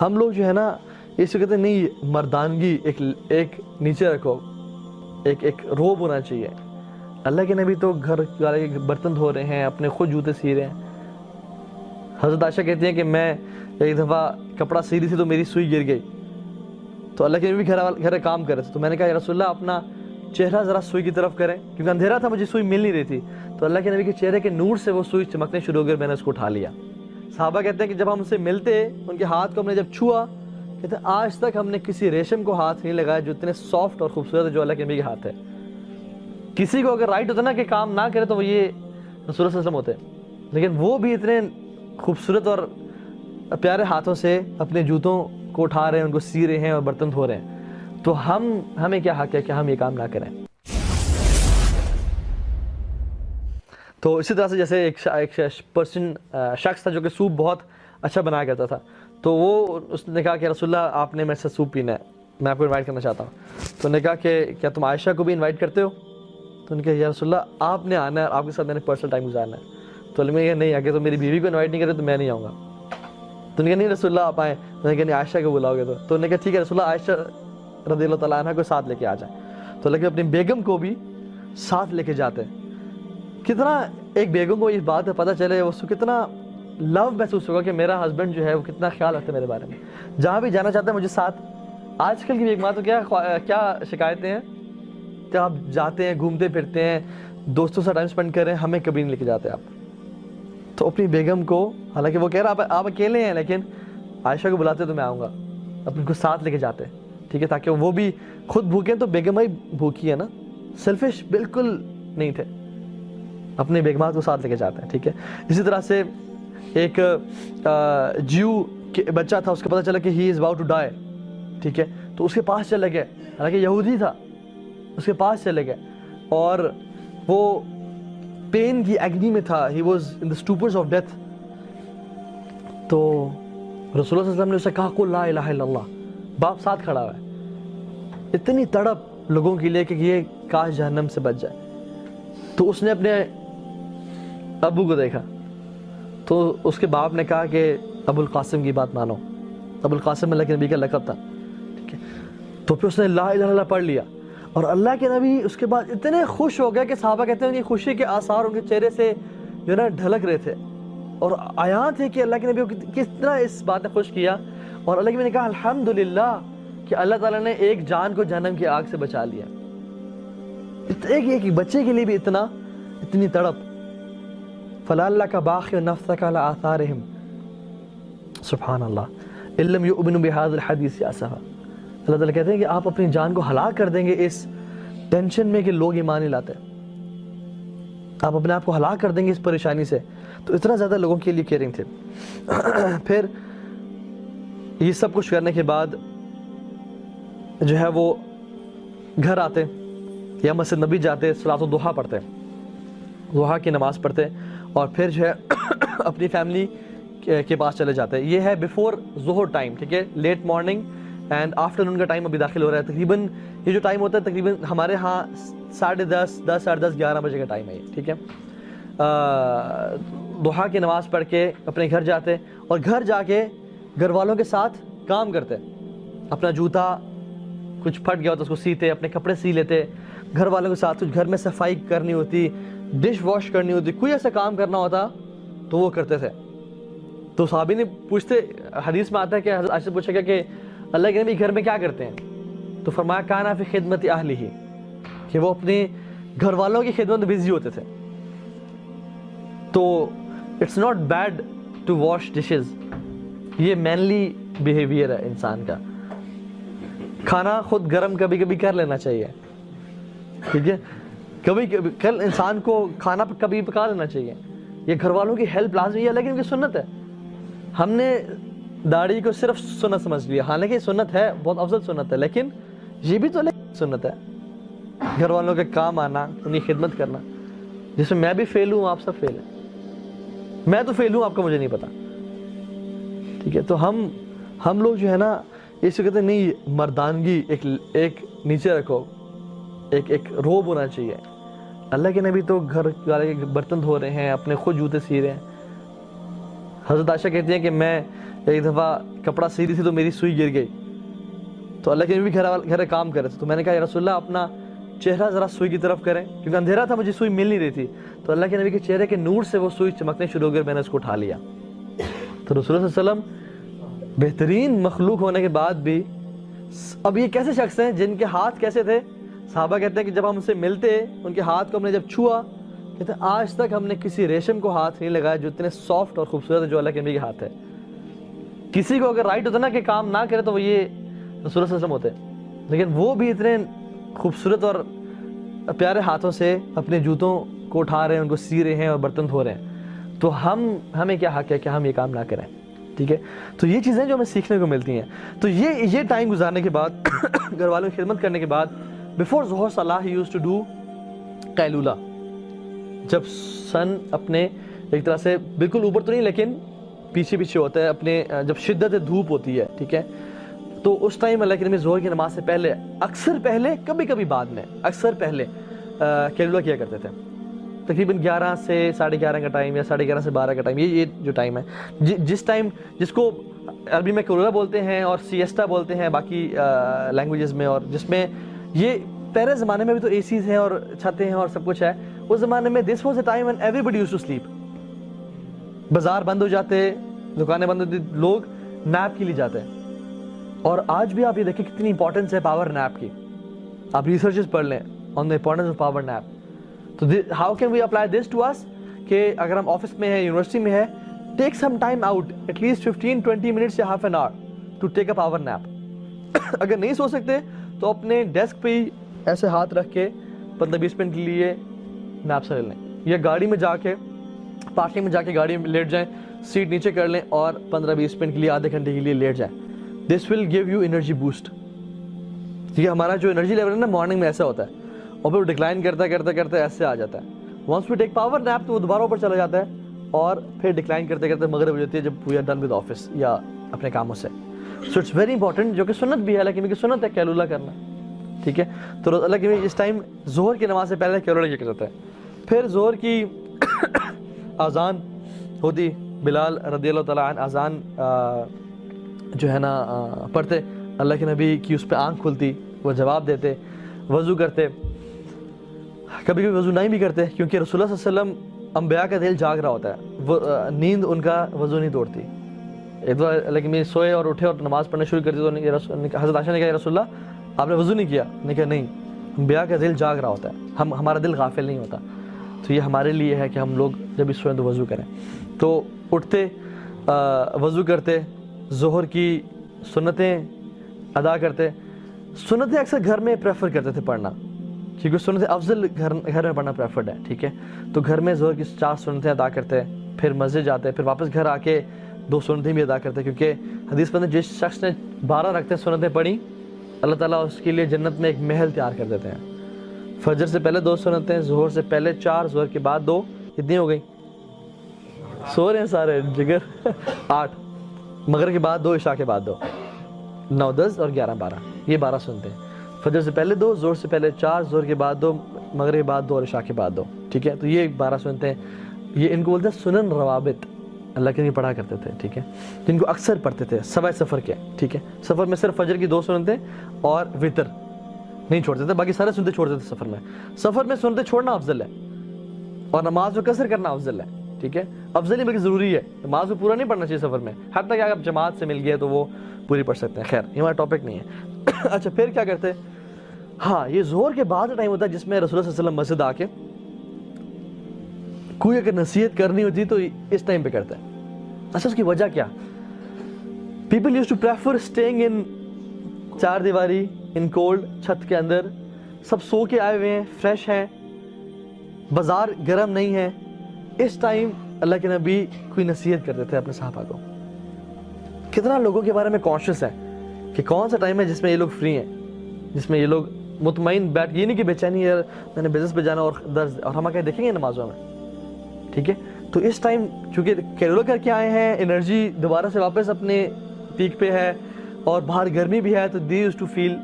ہم لوگ جو ہے نا اس کو کہتے ہیں نہیں مردانگی ایک نیچے رکھو، ایک روب ہونا چاہیے. اللہ کے نبی تو گھر والے کے برتن دھو رہے ہیں، اپنے خود جوتے سی رہے ہیں. حضرت عائشہ کہتی ہیں کہ میں ایک دفعہ کپڑا سی رہی تھی تو میری سوئی گر گئی، تو اللہ کے نبی گھر کام کر رہے تھے، تو میں نے کہا یا رسول اللہ اپنا چہرہ ذرا سوئی کی طرف کریں، کیونکہ اندھیرا تھا، مجھے سوئی مل نہیں رہی تھی. تو اللہ کے نبی کے چہرے کے نور سے وہ سوئی چمکنے شروع ہو گئی، میں نے اس کو اٹھا لیا. صحابہ کہتے ہیں کہ جب ہم ان سے ملتے ان کے ہاتھ کو ہم نے جب چھوا، کہتے ہیں آج تک ہم نے کسی ریشم کو ہاتھ نہیں لگایا جو اتنے سافٹ اور خوبصورت ہے جو اللہ کے نبی کے ہاتھ ہے. کسی کو اگر رائٹ ہوتا نا کہ کام نہ کرے تو وہ یہ رسول اللہ صلی اللہ علیہ وسلم ہوتے، لیکن وہ بھی اتنے خوبصورت اور پیارے ہاتھوں سے اپنے جوتوں کو اٹھا رہے ہیں، ان کو سی رہے ہیں اور برتن دھو رہے ہیں. تو ہمیں کیا حق ہے کہ ہم یہ کام نہ کریں. تو اسی طرح سے جیسے ایک شخص تھا جو کہ سوپ بہت اچھا بنایا کرتا تھا، تو وہ اس نے کہا کہ رسول اللہ آپ نے میرے سے سوپ پینا ہے، میں آپ کو انوائٹ کرنا چاہتا ہوں. تو انہوں نے کہا کہ کیا تم عائشہ کو بھی انوائٹ کرتے ہو؟ تو انہوں نے کہا یا رسول اللہ آپ نے آنا ہے، آپ کے ساتھ میں نے پرسنل ٹائم گزارنا ہے. تو انہوں نے کہا نہیں، اگر تو میری بیوی کو انوائٹ نہیں کرے تو میں نہیں آؤں گا. تو انہوں نے کہا نہیں رسول اللہ آپ آئیں. انہوں نے کہا نہیں عائشہ کو بلاؤ گے تو انہوں نے کہا ٹھیک ہے رسول اللہ عائشہ رضی اللہ تعالیٰ عنہ کو ساتھ لے کے آ جائیں. تو لیکن اپنی بیگم کو بھی ساتھ لے کے جاتے. کتنا ایک بیگم کو اس بات پتہ چلے اس کو کتنا لو محسوس ہوگا کہ میرا ہسبینڈ جو ہے وہ کتنا خیال رکھتا ہے میرے بارے میں، جہاں بھی جانا چاہتا ہے مجھے ساتھ. آج کل کی بیگمات تو کیا شکایتیں ہیں کہ آپ جاتے ہیں گھومتے پھرتے ہیں دوستوں سے ٹائم سپینڈ کر رہے ہیں، ہمیں کبھی نہیں لے کے جاتے آپ. تو اپنی بیگم کو، حالانکہ وہ کہہ رہا آپ اکیلے ہیں لیکن عائشہ کو بلاتے تو میں آؤں گا، اپنے کو ساتھ لے کے جاتے، ٹھیک ہے، تاکہ وہ بھی خود بھوکیں تو بیگم بھائی بھوکی ہے نا، سیلفش بالکل نہیں تھے، اپنے بیگمات کو ساتھ لے کے جاتے ہیں، ٹھیک ہے. اسی طرح سے ایک جیو بچہ تھا، اس کو پتہ چلا کہ ہی از اباؤٹ ٹو ڈائی، ٹھیک ہے، تو اس کے پاس چلے گئے، حالانکہ یہودی تھا، اس کے پاس چلے گئے اور وہ پین کی ایگنی میں تھا، he was in the stupors of death. تو رسول اللہ صلی اللہ علیہ وسلم نے اسے کہا قل لا الہ الا اللہ، باپ ساتھ کھڑا ہوا ہے، اتنی تڑپ لوگوں کے لیے کہ یہ کاش جہنم سے بچ جائے. تو اس نے اپنے ابو کو دیکھا، تو اس کے باپ نے کہا کہ ابو القاسم کی بات مانو. ابو القاسم اللہ کے نبی کا لقب تھا، ٹھیک ہے. تو پھر اس نے لا الہ الا اللہ پڑھ لیا، اور اللہ کے نبی اس کے بعد اتنے خوش ہو گئے کہ صحابہ کہتے ہیں کہ خوشی کے آثار ان کے چہرے سے جو ہے نا ڈھلک رہے تھے، اور آیات ہے کہ اللہ کے نبی کو کس طرح اس بات نے خوش کیا. اور اللہ کے نبی نے کہا الحمدللہ کہ اللہ تعالیٰ نے ایک جان کو جہنم کی آگ سے بچا لیا. ایک بچے کے لیے بھی اتنی تڑپ. فَلَعَلَّكَ بَاخِعٌ نَفْسَكَ عَلَىٰ آثَارِهِمْ سبحان اللہ إِن لَّمْ يُؤْمِنُوا بِهَٰذَا الْحَدِيثِ آسَفًا. اللہ تعالیٰ کہتے ہیں کہ آپ اپنی جان کو ہلاک کر دیں گے اس ٹینشن میں کہ لوگ ایمان نہیں لاتے، آپ اپنے آپ کو ہلاک کر دیں گے اس پریشانی سے. تو اتنا زیادہ لوگوں کے لیے کیئرنگ تھے. پھر یہ سب کچھ کرنے کے بعد جو ہے وہ گھر آتے یا مسجد نبی جاتے، صلاۃ الضحیٰ پڑھتے، ضحیٰ کی نماز پڑھتے، اور پھر جو ہے اپنی فیملی کے پاس چلے جاتے. یہ ہے بیفور ظہر ٹائم، ٹھیک ہے، لیٹ مارننگ اینڈ آفٹر نون کا ٹائم ابھی داخل ہو رہا ہے. تقریباً یہ جو ٹائم ہوتا ہے تقریباً ہمارے ہاں 10:30 ساڑھے 10 11 بجے کا ٹائم ہے یہ، ٹھیک ہے. ضحیٰ کی نماز پڑھ کے اپنے گھر جاتے، اور گھر جا کے گھر والوں کے ساتھ کام کرتے. اپنا جوتا کچھ پھٹ گیا ہوتا اس کو سیتے، اپنے کپڑے سی لیتے، گھر والوں کے ساتھ کچھ گھر میں صفائی کرنی ہوتی، ڈش واش کرنی ہوتی، کوئی ایسا کام کرنا ہوتا تو وہ کرتے تھے. تو صحابی نے پوچھتے، حدیث میں آتا ہے کہ حضرت عائشہ سے پوچھا گیا کہ اللہ کے نبی گھر میں کیا کرتے ہیں؟ تو فرمایا کانا فی خدمت اہلہ، کہ وہ اپنے گھر والوں کی خدمت میں بزی ہوتے تھے. تو it's not bad to wash dishes, یہ مینلی بیہیویئر ہے انسان کا. کھانا خود گرم کبھی کبھی کر لینا چاہیے، ٹھیک ہے، کبھی کل انسان کو کھانا کبھی پکا لینا چاہیے. یہ گھر والوں کی ہیلپ لازمی ہے، لیکن ان کی سنت ہے. ہم نے داڑھی کو صرف سنت سمجھ لیا، حالانکہ یہ سنت ہے، بہت افضل سنت ہے، لیکن یہ بھی تو سنت ہے. گھر والوں کے کام آنا، ان کی خدمت کرنا، جس میں بھی فیل ہوں، آپ سب فیل ہیں. میں تو فیل ہوں، آپ کو مجھے نہیں پتا، ٹھیک ہے. تو ہم لوگ جو ہے نا اس کو کہتے ہیں نہیں مردانگی ایک نیچے رکھو، ایک روب ہونا چاہیے. اللہ کے نبی تو گھر والے کے برتن دھو رہے ہیں، اپنے خود جوتے سی رہے ہیں. حضرت عائشہ کہتی ہیں کہ میں ایک دفعہ کپڑا سی رہی تھی تو میری سوئی گر گئی, تو اللہ کے نبی گھر کام کر رہے تھے, تو میں نے کہا یا رسول اللہ اپنا چہرہ ذرا سوئی کی طرف کریں, کیونکہ اندھیرا تھا, مجھے سوئی مل نہیں رہی تھی. تو اللہ کے نبی کے چہرے کے نور سے وہ سوئی چمکنے شروع ہو گئی, میں نے اس کو اٹھا لیا. تو رسول اللہ صلی اللہ علیہ وسلم بہترین مخلوق ہونے کے بعد بھی, اب یہ کیسے شخص ہیں جن کے ہاتھ کیسے تھے؟ صحابہ کہتے ہیں کہ جب ہم ان سے ملتے ان کے ہاتھ کو ہم نے جب چھوا, کہتے ہیں آج تک ہم نے کسی ریشم کو ہاتھ نہیں لگایا جو اتنے سافٹ اور خوبصورت ہے جو اللہ کے نبی کے ہاتھ ہے. کسی کو اگر رائٹ ہوتا نا کہ کام نہ کرے تو وہ یہ رسول اللہ صلی اللہ علیہ وسلم ہوتے, لیکن وہ بھی اتنے خوبصورت اور پیارے ہاتھوں سے اپنے جوتوں کو اٹھا رہے ہیں, ان کو سی رہے ہیں اور برتن دھو رہے ہیں. تو ہمیں کیا حق ہے کہ ہم یہ کام نہ کریں؟ ٹھیک ہے, تو یہ چیزیں جو ہمیں سیکھنے کو ملتی ہیں. تو یہ ٹائم گزارنے کے بعد, گھر والوں کی خدمت کرنے کے بعد, بیفور ظہر صلاح ہی یوزڈ ٹو ڈو قیلولہ. جب سن اپنے ایک طرح سے بالکل اوپر تو نہیں لیکن پیچھے ہوتا ہے, اپنے جب شدت دھوپ ہوتی ہے, ٹھیک ہے, تو اس ٹائم اللہ کے نبی ظہر کی نماز سے پہلے, اکثر پہلے, کبھی کبھی بعد میں, اکثر پہلے قیلولہ کیا کرتے تھے. تقریباً 11 سے 11:30 کا ٹائم یا 11:30 سے 12 کا ٹائم, یہ جو ٹائم ہے, جس ٹائم جس کو عربی میں قیلولہ بولتے ہیں اور سیسٹا بولتے ہیں باقی لینگویجز میں, اور جس میں یہ پہلے زمانے میں بھی تو اے سیز ہیں اور چھتیں ہیں اور سب کچھ ہے. اس زمانے میں this was a time when everybody used to sleep. بازار بند ہو جاتے, دکانیں بند ہوتی, لوگ نیپ کے لیے جاتے ہیں. اور آج بھی آپ یہ دیکھیں کتنی امپورٹنس ہے پاور نیپ کی. آپ ریسرچز پڑھ لیں on the importance of power nap. تو how can we apply this to us, کہ اگر ہم آفس میں ہیں, یونیورسٹی میں ہے, take some time out, at least 15-20 minutes یا half an hour to take a power nap. اگر نہیں سو سکتے تو اپنے ڈیسک پہ ہی ایسے ہاتھ رکھ کے 15-20 منٹ کے لیے نیپ سے لے لیں, یا گاڑی میں جا کے, پارکنگ میں جا کے گاڑی میں لیٹ جائیں, سیٹ نیچے کر لیں اور 15-20 منٹ کے لیے, آدھے گھنٹے کے لیے لیٹ جائیں. This will give you energy boost. ٹھیک ہے, ہمارا جو انرجی لیول ہے نا مارننگ میں ایسا ہوتا ہے, اور پھر ڈکلائن کرتے ایسے آ جاتا ہے. Once we take power nap تو وہ دوبارہ اوپر چلا جاتا ہے, اور پھر ڈکلائن کرتے مغرب ہو جاتی ہے جب we are done with office یا اپنے کاموں سے. سو اٹس ویری امپورٹنٹ, جو کہ سنت بھی ہے, اللہ کے نبی کی سنت ہے قیلولہ کرنا. ٹھیک ہے, تو اللہ کے نبی اس ٹائم ظہر کی نماز سے پہلے قیلولہ کیا کرتا ہے. پھر ظہر کی اذان ہوتی, بلال رضی اللہ تعالیٰ عنہ اذان جو ہے نا پڑھتے, اللہ کے نبی کی اس پہ آنکھ کھلتی, وہ جواب دیتے, وضو کرتے, کبھی کبھی وضو نہیں بھی کرتے, کیونکہ رسول اللہ صلی اللہ علیہ وسلم انبیاء کا دل جاگ رہا ہوتا ہے, وہ نیند ان کا وضو نہیں توڑتی. ایک دو اللہ کے نبی سوئے اور اٹھے اور نماز پڑھنا شروع کر دی, تو حضرت عائشہ نے کہا یا رسول اللہ آپ نے وضو نہیں کیا؟ نے کہا نہیں, انبیاء کا دل جاگ رہا ہوتا ہے, ہمارا دل غافل نہیں ہوتا. تو یہ ہمارے لیے ہے کہ ہم لوگ جب بھی سوئیں تو وضو کریں. تو اٹھتے, وضو کرتے, ظہر کی سنتیں ادا کرتے. سنتیں اکثر گھر میں پریفر کرتے تھے پڑھنا, کیونکہ سنتیں افضل گھر میں پڑھنا پریفرڈ ہے. ٹھیک ہے, تو گھر میں ظہر کی 4 سنتیں ادا کرتے, پھر مسجد جاتے, پھر واپس گھر آ کے 2 سنتیں بھی ادا کرتے, کیونکہ حدیث میں جس شخص نے 12 رکعتیں سنتیں پڑھی اللہ تعالیٰ اس کے لیے جنت میں ایک محل تیار کر دیتے ہیں. فجر سے پہلے 2 سنتیں, ظہر سے پہلے 4, ظہر کے بعد 2, کتنی ہو گئی؟ سو رہے ہیں سارے جگر 8, مغرب کے بعد 2, عشاء کے بعد 2, 9, 10 اور 11, 12, یہ 12 سنتیں. فجر سے پہلے 2, ظہر سے پہلے 4, ظہر کے بعد 2, مغرب کے بعد 2 اور عشاء کے بعد 2. ٹھیک ہے, تو یہ 12 سنتیں, یہ ان کو بولتے ہیں سنن روابط, اللہ کے لیے پڑھا کرتے تھے. ٹھیک ہے, جن کو اکثر پڑھتے تھے سوائے سفر کے. ٹھیک ہے, سفر میں صرف فجر کی 2 سنتیں اور وتر نہیں چھوڑتے تھے, باقی سارے سنتیں چھوڑتے تھے سفر میں. سفر میں سنتیں چھوڑنا افضل ہے اور نماز میں قصر کرنا افضل ہے. ٹھیک ہے, افضل ہی بلکہ ضروری ہے, نماز کو پورا نہیں پڑھنا چاہیے سفر میں, حتیٰ کہ اگر جماعت سے مل گیا تو وہ پوری پڑھ سکتے ہیں. خیر, یہ ہمارا ٹاپک نہیں ہے. اچھا, پھر کیا کرتے؟ ہاں, یہ ظہر کے بعد ٹائم ہوتا ہے جس میں رسول اللہ صلی اللہ علیہ وسلم مسجد آ کے کوئی اگر نصیحت کرنی ہوتی تو اس ٹائم پہ کرتا ہے. اچھا, اس کی وجہ کیا؟ People used to prefer staying in 4 دیواری, ان کولڈ, چھت کے اندر, سب سو کے آئے ہوئے ہیں, فریش ہیں, بازار گرم نہیں ہے. اس ٹائم اللہ کے نبی کوئی نصیحت کرتے تھے اپنے صحابہ کو. کتنا لوگوں کے بارے میں کانشیس ہے کہ کون سا ٹائم ہے جس میں یہ لوگ فری ہیں, جس میں یہ لوگ مطمئن بیٹھ, یہ نہیں کہ بے چینی ہے میں نے بزنس پہ جانا اور درد, اور ہم آگے دیکھیں گے نمازوں میں. ٹھیک ہے, تو اس ٹائم چونکہ قیلولہ کر کے آئے ہیں, انرجی دوبارہ سے واپس اپنے پیک پہ ہے اور باہر گرمی بھی ہے, تو دی یوز ٹو فیل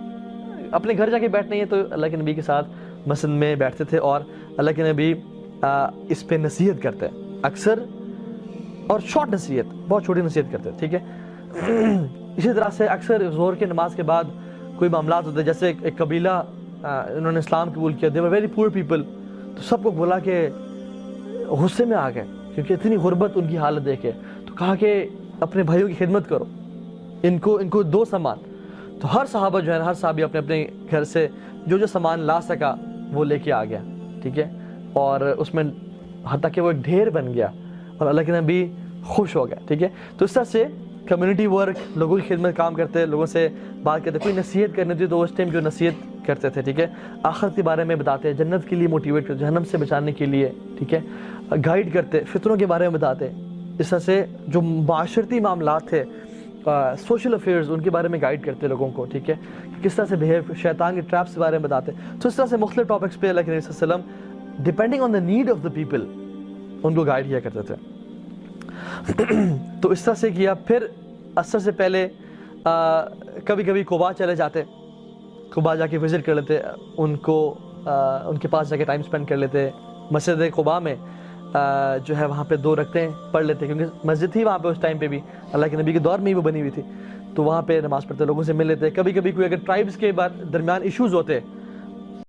اپنے گھر جا کے بیٹھنا ہی ہے, تو اللہ کے نبی کے ساتھ مسجد میں بیٹھتے تھے اور اللہ کے نبی اس پہ نصیحت کرتے اکثر, اور شارٹ نصیحت, بہت چھوٹی نصیحت کرتے. ٹھیک ہے, اسی طرح سے اکثر ظہر کی نماز کے بعد کوئی معاملات ہوتے ہیں، جیسے ایک قبیلہ انہوں نے اسلام قبول کیا، دے ور ویری پور پیپل، تو سب کو بولا کہ غصے میں آ گئے کیونکہ اتنی غربت ان کی حالت دیکھے، تو کہا کہ اپنے بھائیوں کی خدمت کرو، ان کو دو سامان. تو ہر صحابہ جو ہے ہر صحابی اپنے اپنے گھر سے جو جو سامان لا سکا وہ لے کے آ گیا، ٹھیک ہے، اور اس میں حتیٰ کہ وہ ایک ڈھیر بن گیا اور اللہ کے نبی خوش ہو گیا، ٹھیک ہے. تو اس طرح سے کمیونٹی ورک، لوگوں کی خدمت کام کرتے، لوگوں سے بات کرتے، کوئی نصیحت کرنی تھی تو اس ٹائم جو نصیحت کرتے تھے، ٹھیک ہے، آخرت کے بارے میں بتاتے، جنت کے لیے موٹیویٹ کرتے، جہنم سے بچانے کے لیے، ٹھیک ہے، گائیڈ کرتے، فطروں کے بارے میں بتاتے. اس طرح سے جو معاشرتی معاملات تھے، سوشل افیئرز، ان کے بارے میں گائیڈ کرتے لوگوں کو، ٹھیک ہے، کس طرح سے بہیو، شیطان کے ٹریپس کے بارے میں بتاتے. تو اس طرح سے مختلف ٹاپکس پہ اللہ کے نبی صلی اللہ علیہ وسلم depending on the need of the people in کو گائیڈ کیا کرتے تھے. تو اس طرح سے کیا. پھر عصر سے پہلے کبھی کبھی قباء چلے جاتے، قباء جا کے وزٹ کر لیتے، ان کے پاس جا کے ٹائم اسپینڈ کر لیتے. مسجد قباء میں جو ہے وہاں پہ 2 رکعتیں پڑھ لیتے، کیونکہ مسجد تھی وہاں پہ اس ٹائم پہ بھی، اللہ کے نبی کے دور میں ہی وہ بنی ہوئی تھی، تو وہاں پہ نماز پڑھتے، لوگوں سے مل لیتے. کبھی کبھی کوئی اگر ٹرائبس کے بعد درمیان ایشوز ہوتے